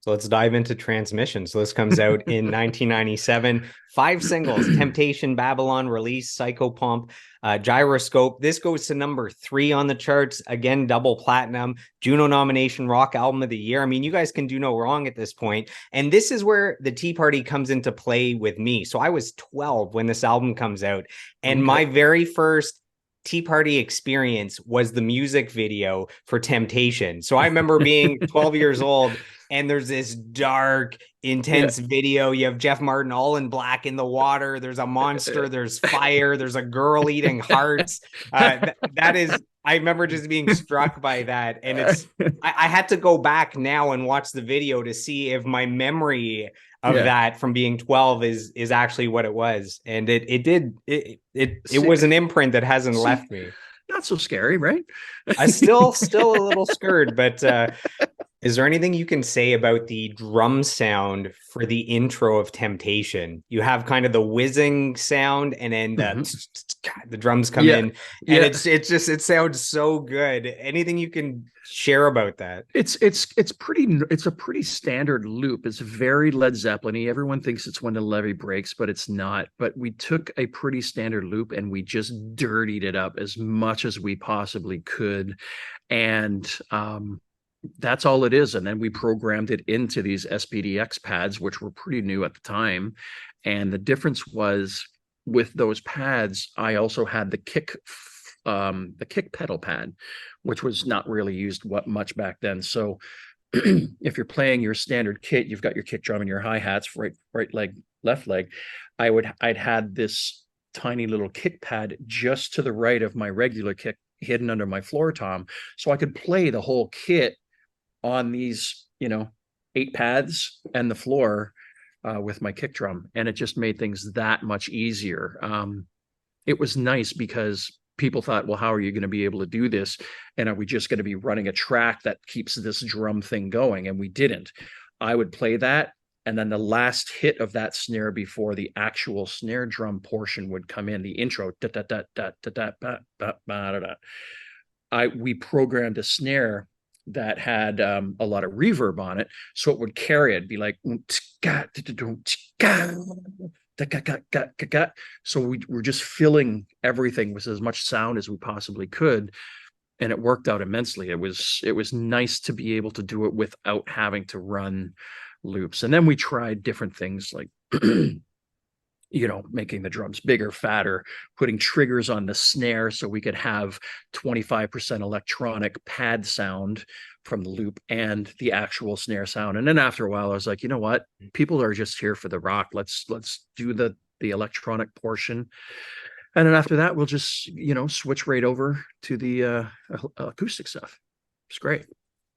So let's dive into Transmission. So this comes out in 1997. 5 singles: Temptation, Babylon, Release, Psychopomp, Gyroscope. This goes to number 3 on the charts. Again, double platinum, Juno nomination, Rock Album of the Year. I mean, you guys can do no wrong at this point. And this is where the Tea Party comes into play with me. So I was 12 when this album comes out. And my very first Tea Party experience was the music video for Temptation. So I remember being 12 years old, and there's this dark, Yeah. intense video. You have Jeff Martin all in black in the water. There's a monster, there's fire, there's a girl eating hearts. That is, I remember just being struck by that. And I had to go back now and watch the video to see if my memory of Yeah. that from being 12 is actually what it was. And it See, was an imprint that hasn't see, left me. not so scary, right? I still a little scared, but is there anything you can say about the drum sound for the intro of Temptation? You have kind of the whizzing sound, and then Mhm. the drums come Yeah. in, and Yeah. it sounds so good. Anything you can share about that? It's a pretty standard loop. It's very Led Zeppelin-y. Everyone thinks it's When the Levee Breaks, but it's not. But we took a pretty standard loop and we just dirtied it up as much as we possibly could. And that's all it is. And then we programmed it into these SPDX pads, which were pretty new at the time. And the difference was, with those pads, I also had the kick pedal pad, which was not really used much back then. So if you're playing your standard kit, you've got your kick drum and your hi-hats, right leg, left leg. I'd had this tiny little kick pad just to the right of my regular kick, hidden under my floor tom, so I could play the whole kit on these, 8 pads and the floor, with my kick drum, and it just made things that much easier. It was nice because people thought, well, how are you going to be able to do this? And are we just going to be running a track that keeps this drum thing going? And we didn't. I would play that, and then the last hit of that snare before the actual snare drum portion would come in, the intro, da da da da da da da da da da. We programmed a snare that had a lot of reverb on it, so it would carry it, be like, so we were just filling everything with as much sound as we possibly could, and it worked out immensely. It was nice to be able to do it without having to run loops. And then we tried different things like making the drums bigger, fatter, putting triggers on the snare so we could have 25% electronic pad sound from the loop and the actual snare sound. And then after a while, I was like, you know what? People are just here for the rock. Let's do the electronic portion. And then after that, we'll just, switch right over to the acoustic stuff. It's great.